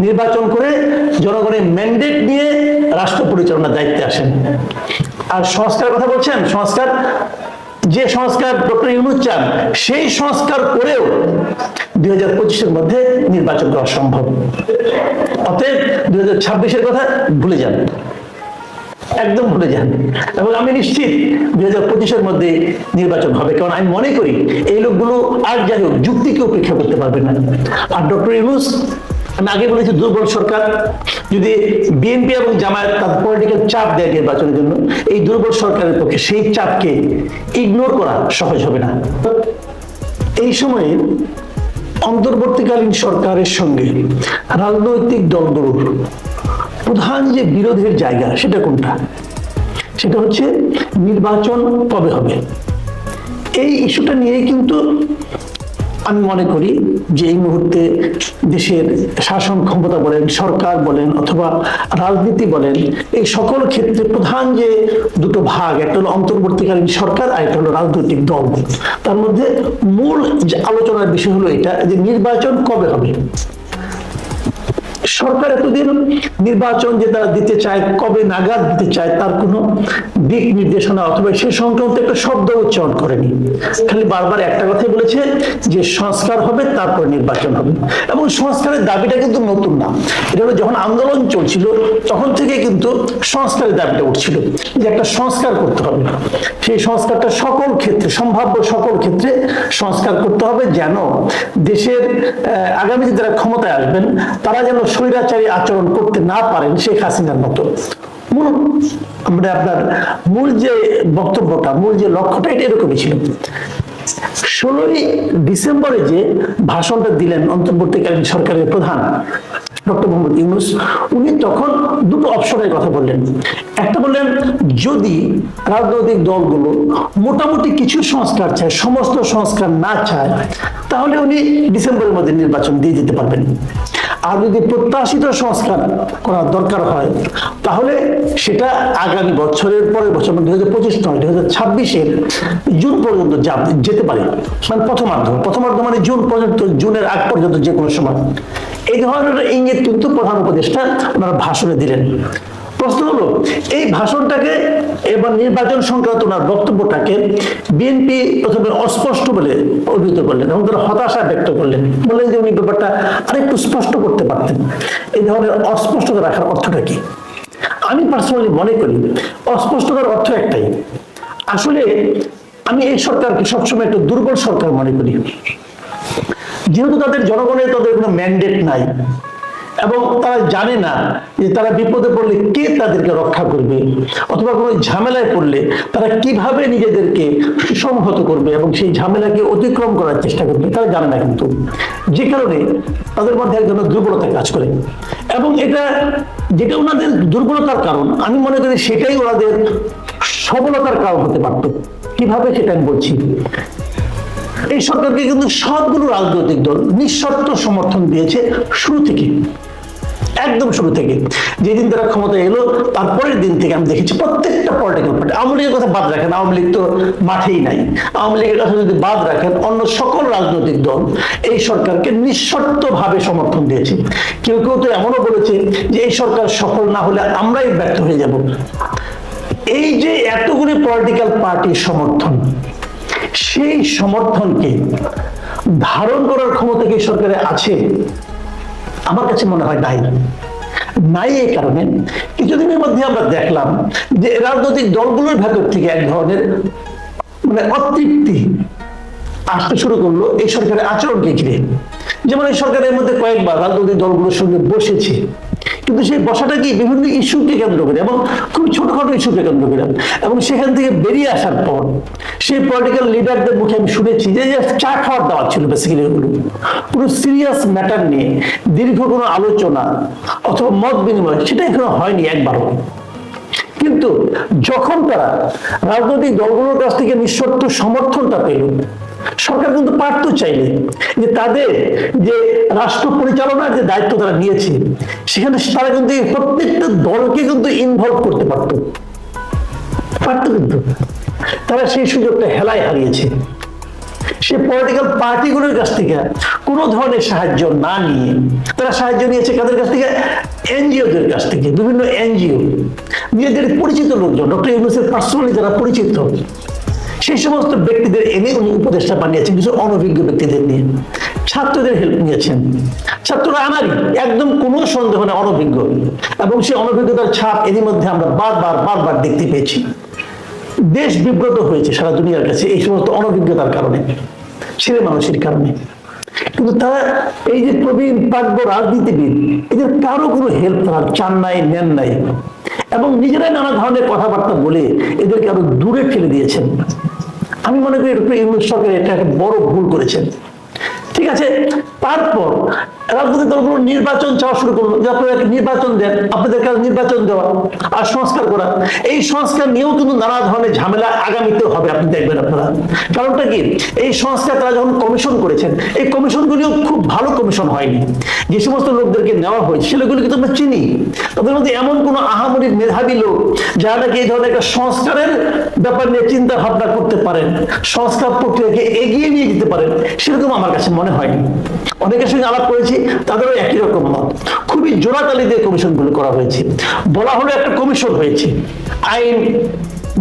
নির্বাচন করে জনগণের ম্যান্ডেট নিয়ে রাষ্ট্র পরিচালনার দায়িত্বে আসেন। আর সংস্কার কথা বলছেন, সংস্কার যে সংস্কার ডক্টর ইউনূস চান সেই সংস্কার করেও 2025-এর মধ্যে নির্বাচন করা সম্ভব। অতএব 2026-এর কথা ভুলে যান, একদম ভুলে যান। এবং আমি নিশ্চিত 2025-এর মধ্যে নির্বাচন হবে, কারণ আমি মনে করি এই লোকগুলো আর যাই হোক যুক্তিকে উপেক্ষা করতে পারবে না। আর ডক্টর ইউনূস, আমি আগে বলেছি দুর্বল সরকার, যদি বিএনপি এবং জামায়াত তাদের পলিটিক্যাল চাপ দেয় নির্বাচনের জন্য, এই দুর্বল সরকারের পক্ষে সেই চাপকে ইগনোর করা সহজ হবে না। এই সময়ে অন্তর্বর্তীকালীন সরকারের সঙ্গে রাজনৈতিক দলগুলোর প্রধান যে বিরোধের জায়গা সেটা কোনটা? সেটা হচ্ছে নির্বাচন কবে হবে। এই ইস্যুটা নিয়ে কিন্তু আমি মনে করি যে এই মুহূর্তে দেশের শাসন ক্ষমতা বলেন, সরকার বলেন অথবা রাজনীতি বলেন, এই সকল ক্ষেত্রে প্রধান যে দুটো ভাগ, একটা হলো অন্তর্বর্তীকালীন সরকার আর একটা হলো রাজনৈতিক দল। তার মধ্যে মূল আলোচনার বিষয় হলো এটা যে নির্বাচন কবে হবে। সরকার এতদিন নির্বাচন যে তারা দিতে চায়, কবে নাগাদ দিতে চায় তার কোনো দিক নির্দেশনা অথবা সে সংক্রান্ত একটা শব্দ উচ্চারণ করেনি। খালি বারবার একটা কথাই বলেছে যে সংস্কার হবে, তারপর নির্বাচন হবে। এবং সংস্কারের দাবিটা কিন্তু নতুন না, এটা হলো যখন আন্দোলন চলছিল তখন থেকে কিন্তু সংস্কারের দাবিটা উঠছিল যে একটা সংস্কার করতে হবে। সেই সংস্কারটা সকল ক্ষেত্রে, সম্ভাব্য সকল ক্ষেত্রে সংস্কার করতে হবে, যেন দেশের আগামী যারা ক্ষমতায় আসবেন তারা যেন স্বৈরাচারী আচরণ করতে না পারেন শেখ হাসিনার মতো। আমরা আপনার মূল যে বক্তব্যটা, মূল যে লক্ষ্যটা এটা এরকমই ছিল। 16ই ডিসেম্বরে যে ভাষণটা দিলেন অন্তর্বর্তীকালীন সরকারের প্রধান ডক্টর মোহাম্মদ ইউনূস, উনি তখন দুটো অপশনের কথা বললেন। একটা বললেন যদি রাজনৈতিক দলগুলো মোটামুটি কিছু সংস্কার চায়, সমস্ত সংস্কার না চায়, তাহলে উনি ডিসেম্বরের মধ্যে নির্বাচন দিয়ে দিতে পারবেন। আর যদি প্রত্যাশিত সংস্কার করার দরকার হয় তাহলে সেটা আগামী বছরের পরের বছর 2025 নয় 2026-এর জুন পর্যন্ত যেতে পারে। মানে প্রথমার্ধ মানে জুন পর্যন্ত, জুনের আগ পর্যন্ত যে কোনো সময়। এই ধরনের ইঙ্গিত কিন্তু প্রধান উপদেষ্টা ওনারা ভাষণে দিলেন। প্রশ্ন হলো এই ভাষণটাকে এবার নির্বাচন সংক্রান্ত ওনার বক্তব্যটাকে বিএনপি প্রথমে অস্পষ্ট বলে অভিহিত করলেন এবং তারা হতাশা ব্যক্ত করলেন, বললেন যে উনি ব্যাপারটা আরেকটু স্পষ্ট করতে পারতেন। এই ধরনের অস্পষ্টতা রাখার অর্থটা কি? আমি পার্সোনালি মনে করি অস্পষ্টতার অর্থ একটাই, আসলে আমি এই সরকারকে সবসময় একটা দুর্বল সরকার মনে করি। যেহেতু তাদের জনগণের তাদের কোনো ম্যান্ডেট নাই এবং তারা জানে না যে তারা বিপদে পড়লে কে তাদেরকে রক্ষা করবে অথবা কোনো ঝামেলায় পড়লে তারা কিভাবে নিজেদেরকে সুসংহত করবে এবং সেই ঝামেলাকে অতিক্রম করার চেষ্টা করবে, তারা জানে না। কিন্তু যে কারণে তাদের মধ্যে এক ধরনের দুর্বলতা কাজ করে এবং এটা যেটা ওনাদের দুর্বলতার কারণ, আমি মনে করি সেটাই ওনাদের সবলতার কারণ হতে পারত। কিভাবে সেটা আমি বলছি। এই সরকারকে কিন্তু সবগুলো রাজনৈতিক দল নিঃশর্ত সমর্থন দিয়েছে শুরু থেকে, একদম শুরু থেকে। যেদিন তারা ক্ষমতায় এলো তারপরের দিন থেকে আমি দেখেছি প্রত্যেকটা পলিটিক্যাল পার্টি, আওয়ামী লীগের কথা বাদ রাখেন, আওয়ামী লীগ তো মাঠেই নাই, আওয়ামী লীগের কথা যদি বাদ রাখেন অন্য সকল রাজনৈতিক দল এই সরকারকে নিঃশর্ত ভাবে সমর্থন দিয়েছে। কেউ কেউ তো এমনও বলেছে যে এই সরকার সফল না হলে আমরাই ব্যর্থ হয়ে যাব। এই যে এতগুলি পলিটিক্যাল পার্টির সমর্থন, সেই সমর্থনকে ধারণ করার ক্ষমতা কি সরকারে আছে? আমার কাছে মনে হয় নাই। এই কারণে কিছুদিনের মধ্যে আমরা দেখলাম যে রাজনৈতিক দলগুলোর ভেতর থেকে এক ধরনের মানে অতৃপ্তি আসতে শুরু করলো এই সরকারের আচরণকে ঘিরে। যেমন এই সরকারের মধ্যে কয়েকবার রাজনৈতিক দলগুলোর সঙ্গে বসেছে, কিন্তু সেই বসাটা কি বিভিন্ন ইস্যুকে কেন্দ্র করে এবং খুব ছোটখাটো ইস্যুকে কেন্দ্র করে, এবং সেখান থেকে বেরিয়ে আসার পর সেই পলিটিক্যাল লিডারদের মুখে আমি শুনেছি যে চা খাওয়ার দাওয়া ছিল বেসিক্যালি। পুরো সিরিয়াস ম্যাটার নিয়ে দীর্ঘ কোনো আলোচনা অথবা মত বিনিময় সেটা এখনো হয়নি একবারও। কিন্তু যখন তারা রাজনৈতিক দলগুলোর কাছ থেকে নিঃশর্ত সমর্থনটা পেল, সরকার কিন্তু পারত চাইলে যে তাদের যে রাষ্ট্র পরিচালনার যে দায়িত্ব তারা নিয়েছে সেখানে তারা কিন্তু প্রত্যেকটা দলকে কিন্তু ইনভলভ করতে পারত, কিন্তু তারা সেই সুযোগটা হেলায় হারিয়েছে। সে পলিটিক্যাল পার্টিগুলোর কাছ থেকে কোনো ধরনের সাহায্য না নিয়ে, তারা সাহায্য নিয়েছে কাদের কাছ থেকে? এনজিওদের কাছ থেকে। বিভিন্ন এনজিও, নিজেদের পরিচিত লোকজন, ডক্টর ইউনূসের পার্সোনালি যারা পরিচিত, সেই সমস্ত ব্যক্তিদের এনে উনি উপদেষ্টা বানিয়েছেন, কিছু অনভিজ্ঞ ব্যক্তিদের নিয়ে। ছাত্রদের হেল্প নিয়েছেন, ছাত্ররা আমারই, একদম কোনো সন্দেহ না অনভিজ্ঞ, এবং সেই অনভিজ্ঞতার ছাপ এরই মধ্যে আমরা বারবার দেখতে পেয়েছি। দেশ বিব্রত হয়েছে সারা দুনিয়ার কাছে এই সমস্ত অনভিজ্ঞতার কারণে, ছেলে মানুষের কারণে। কিন্তু তারা এই যে প্রবীণ প্রাজ্ঞ রাজনীতিবিদ, এদের কারো কোনো হেল্প তারা চান নাই, নেন নাই, এবং নিজেরাই নানা ধরনের কথাবার্তা বলে এদেরকে আরো দূরে ঠেলে দিয়েছেন। আমি মনে করি ডক্টর ইউনূস সরকার এটা একটা বড় ভুল করেছেন। ঠিক আছে, তারপর রাজনৈতিক দলগুলো নির্বাচন চাওয়া শুরু করলো, যে আপনারা নির্বাচন দেন, আপনাদের কাছে নির্বাচন দেওয়া আর সংস্কার করা। এই সংস্কার নিয়েও কিন্তু নানা ধরনের ঝামেলা আগামীতে হবে, আপনি দেখবেন আপনারা। কারণটা কি? এই সংস্কার তারা যখন কমিশন করেছেন, এই কমিশনগুলিও খুব ভালো কমিশন হয়নি। যে সমস্ত লোকদেরকে নেওয়া হয়েছে সেগুলি কিন্তু আমরা চিনি, তাদের মধ্যে এমন কোনো আহামরি মেধাবী লোক যারা নাকি এই ধরনের একটা সংস্কারের ব্যাপার নিয়ে চিন্তা ভাবনা করতে পারেন, সংস্কার প্রক্রিয়াকে এগিয়ে নিয়ে যেতে পারেন, সেরকম আমার কাছে মনে হয়নি। অনেকের সঙ্গে আলাপ করেছি, তাদেরও একই রকম মত। খুবই জোড়াতালি দিয়ে কমিশনগুলো করা হয়েছে। বলা হলো একটা কমিশন হয়েছে, আইন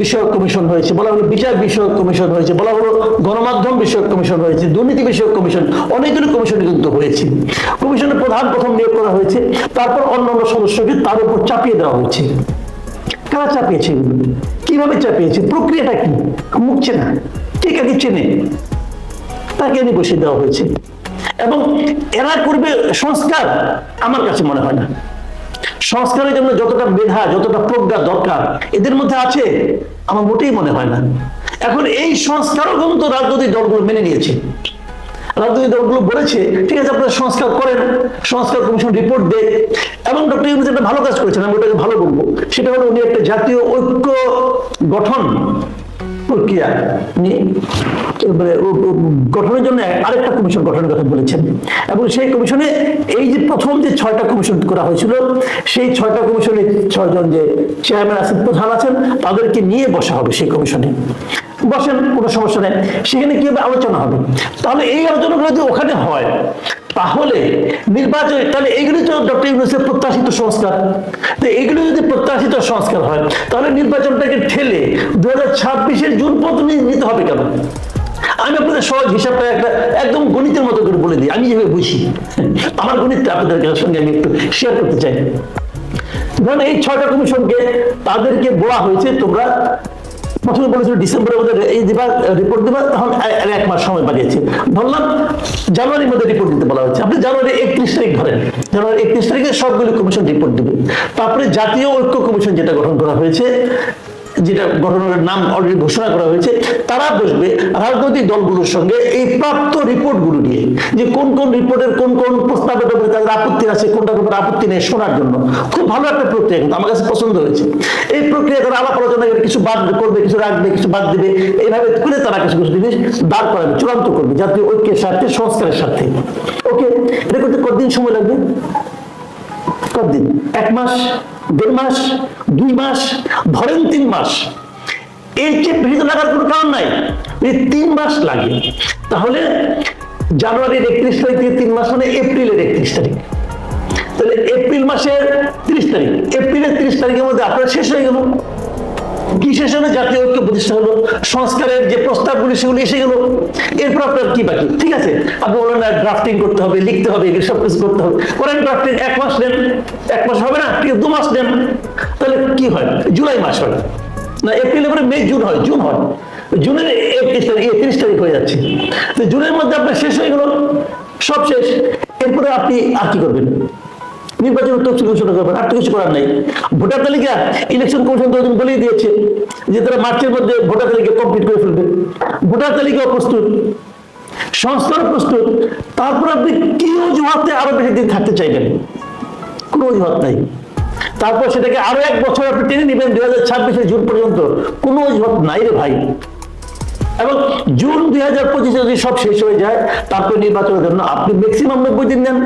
বিষয়ক কমিশন হয়েছে, বলা হলো বিচার বিষয়ক কমিশন হয়েছে, বলা হলো গণমাধ্যম বিষয়ক কমিশন হয়েছে, দুর্নীতি বিষয়ক কমিশন, অনেকগুলো কমিশন কিন্তু হয়েছে। কমিশনের প্রথম নিয়োগ করা হয়েছে, তারপর অন্যান্য সদস্যকে তার উপর চাপিয়ে দেওয়া হয়েছে। কারা চাপিয়েছে? কিভাবে চাপিয়েছে? প্রক্রিয়াটা কি? মুখ চেনা, কে কাকে চেনে, তাকে এনে বসিয়ে দেওয়া হয়েছে। এবং এরা করবে সংস্কার? আমার কাছে মনে হয় না। সংস্কারের জন্য যতটা মেধা, যতটা প্রজ্ঞা দরকার এদের মধ্যে আছে, আমার মোটেই মনে হয় না। এখন এই সংস্কারও কিন্তু রাজনৈতিক দলগুলো মেনে নিয়েছে। রাজনৈতিক দলগুলো বলেছে, ঠিক আছে আপনারা সংস্কার করেন, সংস্কার কমিশন রিপোর্ট দেয়। এবং ডক্টর ইউনূস একটা ভালো কাজ করেছেন, আমি ওটাকে ভালো বলবো। সেটা হলো উনি একটা জাতীয় ঐক্য গঠন প্রক্রিয়া গঠনের জন্য আরেকটা কমিশন গঠনের কথা বলেছেন। এবং সেই কমিশনে এই যে প্রথম যে 6টা কমিশন করা হয়েছিল, সেই 6টা কমিশনে 6 জন যে চেয়ারম্যান আছেন, প্রধান আছেন, তাদেরকে নিয়ে বসা হবে সেই কমিশনে। বসেন, কোনো সমস্যা নেই, সেখানে কিভাবে আলোচনা হবে। তাহলে এই আলোচনাগুলো যদি ওখানে হয়, তাহলে নির্বাচন, তাহলে এইগুলি তো ডক্টর ইউনূসের প্রত্যাশিত সংস্কার। তো এইগুলো যদি প্রত্যাশিত সংস্কার হয়, তাহলে নির্বাচনটাকে ঠেলে 2026-এর জুন পর্যন্ত নিতে হবে কেন? আমি আপনাদের সহজ হিসাবটা একদম গণিতের মতো করে বলে দিই, আমি যেভাবে বুঝি, আমার গণিতটা আপনাদের সঙ্গে আমি একটু শেয়ার করতে চাই। ধরুন এই 6টা কমিশনকে তাদেরকে বলা হয়েছে, তোমরা প্রথমে বলেছিল ডিসেম্বরের মধ্যে এই দিবা, রিপোর্ট দিবা, তখন 1 মাস সময় বাড়িয়েছে। ধরলাম জানুয়ারির মধ্যে রিপোর্ট দিতে বলা হয়েছে, আপনি জানুয়ারি 31 তারিখ ধরেন, জানুয়ারি 31 তারিখে সবগুলো কমিশন রিপোর্ট দেবে। তারপরে জাতীয় ঐক্য কমিশন যেটা গঠন করা হয়েছে, যেটা গঠনের নাম অলরেডি ঘোষণা করা হয়েছে, তারা বসবে রাজনৈতিক দলগুলোর সঙ্গে এই প্রাপ্ত রিপোর্টগুলো নিয়ে, যে কোন কোন রিপোর্টের কোন কোন প্রস্তাবের ব্যাপারে তাদের আপত্তি আছে, কোনটার ব্যাপারে আপত্তি নেই, শোনার জন্য। খুব ভালো একটা প্রক্রিয়া, কিন্তু আমার কাছে পছন্দ হয়েছে। এই প্রক্রিয়া তারা আলাপ আলোচনা করে কিছু বাদ করবে, কিছু রাখবে, কিছু বাদ দিবে, এইভাবে করে তারা কিছু কিছু জিনিস দাঁড় করাবে, চূড়ান্ত করবে জাতীয় ঐক্যের স্বার্থে, সংস্কারের স্বার্থে। ওকে, এটা করতে কতদিন সময় লাগবে? কতদিন? 1 মাস, 1.5 মাস, 2 মাস, ধরেন 3 মাস। এর চেয়ে বেশি লাগার কোনো কারণ নাই, 3 মাস লাগে। তাহলে জানুয়ারির 31 তারিখ থেকে 3 মাস মানে এপ্রিলের 31 তারিখ। তাহলে এপ্রিল মাসের 30 তারিখ, এপ্রিলের 30 তারিখের মধ্যে আপনার শেষ হয়ে গেল। কি শেষ হলো? জাতীয় ঐক্য প্রতিষ্ঠা হলো, সংস্কারের যে প্রস্তাবগুলি সেগুলো এসে গেল। এরপর আপনার কি বাকি? ঠিক আছে, আপনি বলেন না ড্রাফটিং করতে হবে, লিখতে হবে, এগুলো সব কিছু করতে হবে, করেন ড্রাফটিং। 1 মাস নেন, 1 মাস হবে না, ঠিক আছে 2 মাস নেন, তাহলে কি হয়? জুলাই মাস হয় না, এপ্রিলের পরে মে, জুন হয়, জুন হয়, জুনের 31 তারিখ হয়ে যাচ্ছে। তো জুনের মধ্যে আপনার শেষ হয়ে গেল, সব শেষ। এরপরে আপনি আর কি করবেন? নির্বাচন তফসিল ঘোষণা করবেন, আর তো কিছু করার নাই। ভোটার তালিকা, ইলেকশন কমিশন তো বলেই দিয়েছে যে তারা মার্চের মধ্যে ভোটার তালিকা কমপ্লিট করে ফেলবে। ভোটার তালিকাও প্রস্তুত, সংস্কার প্রস্তুত। তারপর আপনি কি অজুহাতে আরো বেশি দিন থাকতে চাইবেন? কোনো অজুহাত নাই। তারপর সেটাকে আরো 1 বছর আপনি টেনে নেবেন 2026-এর জুন পর্যন্ত, কোনো অজুহাত নাই রে ভাই। এবং জুন 2025-এ যদি সব শেষ হয়ে যায়, তারপর নির্বাচনের জন্য আপনি ম্যাক্সিমাম 90 দিন নেন,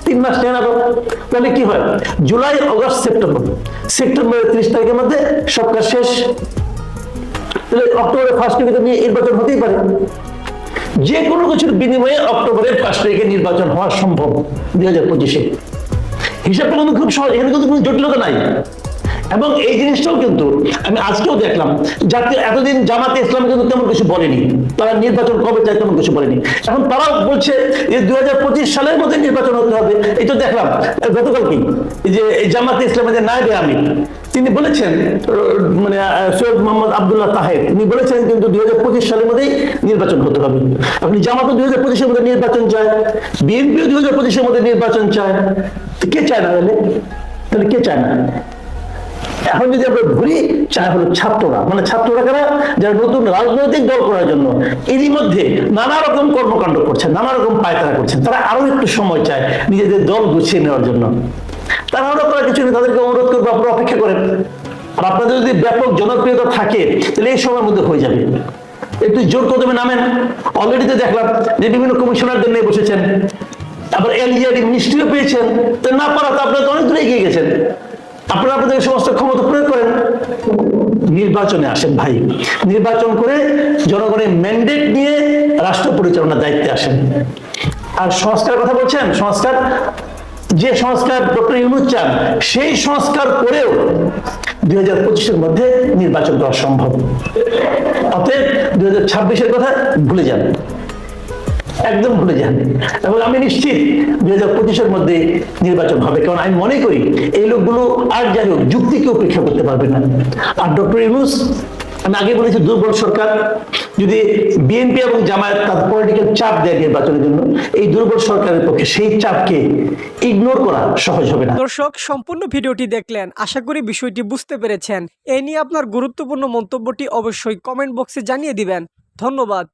3 মাস নেন আরো। তাহলে কি হয়? জুলাই, অগস্ট, সেপ্টেম্বর, সেপ্টেম্বরের 30 তারিখের মধ্যে সব কাজ শেষ। তাহলে অক্টোবরের 1st উইকে নিয়ে নির্বাচন হতেই পারে। যে কোনো কিছুর বিনিময়ে অক্টোবরের 5 তারিখে নির্বাচন হওয়া সম্ভব 2025-এ। হিসাবটা কিন্তু খুব সহজ, এখানে কিন্তু কোনো জটিলতা নাই। এবং এই জিনিসটাও কিন্তু আমি আজকেও দেখলাম, জাতীয় এতদিন জামাতে ইসলাম কিন্তু তেমন কিছু বলেনি, তারা নির্বাচন কবে চায় তেমন কিছু বলেনি। এখন তারাও বলছে যে 2025 সালের মধ্যে নির্বাচন হতে হবে। এই তো দেখলাম গতকালকেই যে জামাতে ইসলামের যে নায়েবে আমির তিনি বলেছেন, মানে সৈয়দ মোহাম্মদ আব্দুল্লাহ তাহের, তিনি বলেছেন কিন্তু 2025 সালের মধ্যেই নির্বাচন হতে হবে। আপনি জামাতও 2025-এর মধ্যে নির্বাচন চায়, বিএনপিও 2025-এর মধ্যে নির্বাচন চায়, কে চায় না? তাহলে কে চায় না? এখন যদি আমরা ঘুরি, চায় হলো ছাত্ররা, মানে ছাত্ররা কারা? যারা নতুন রাজনৈতিক দল করার জন্য এরই মধ্যে নানা রকম কর্মকাণ্ড করছেন, নানা রকম পায়তারা করছেন, তারা আরো একটু সময় চায় নিজেদের দল গুছিয়ে নেওয়ার জন্য। তারা আরো করার কিছু নেই, তাদেরকে অনুরোধ করবো আপনারা অপেক্ষা করেন। আর আপনাদের যদি ব্যাপক জনপ্রিয়তা থাকে তাহলে এই সময়ের মধ্যে হয়ে যাবে। একটু জোর কদমে নামেন। অলরেডি তো দেখলাম যে বিভিন্ন কমিশনারদের নিয়ে বসেছেন, আবার এলজিআরডি মিনিস্ট্রিও পেয়েছেন। তো না পারা তো আপনারা তো অনেক দূরে এগিয়ে গেছেন। আপনারা আপনাদের সমস্ত ক্ষমতা প্রয়োগ করেন, নির্বাচনে আসেন ভাই, নির্বাচন করে জনগণের ম্যান্ডেট নিয়ে রাষ্ট্র পরিচালনার দায়িত্বে আসেন। আর সংস্কার কথা বলছেন, সংস্কার, যে সংস্কার ডক্টর ইউনূস চান সেই সংস্কার করেও 2025-এর মধ্যে নির্বাচন করা সম্ভব। অতএব 2026-এর কথা ভুলে যান, একদম ভুলে যান। এবং আমি নিশ্চিত 2025-এর মধ্যে নির্বাচন হবে, কারণ আমি মনে করি এই লোকগুলো আর যাই হোক যুক্তিকে উপেক্ষা করতে পারবে না। আর ডক্টর ইউনূস, আমি আগে বলেছি দুর্বল সরকার, যদি বিএনপি এবং জামায়াত তাদের পলিটিক্যাল চাপ দেয় নির্বাচনের জন্য, এই দুর্বল সরকারের পক্ষে সেই চাপকে ইগনোর করা সহজ হবে না। দর্শক, সম্পূর্ণ ভিডিওটি দেখলেন, আশা করি বিষয়টি বুঝতে পেরেছেন। এই নিয়ে আপনার গুরুত্বপূর্ণ মন্তব্যটি অবশ্যই কমেন্ট বক্সে জানিয়ে দিবেন। ধন্যবাদ।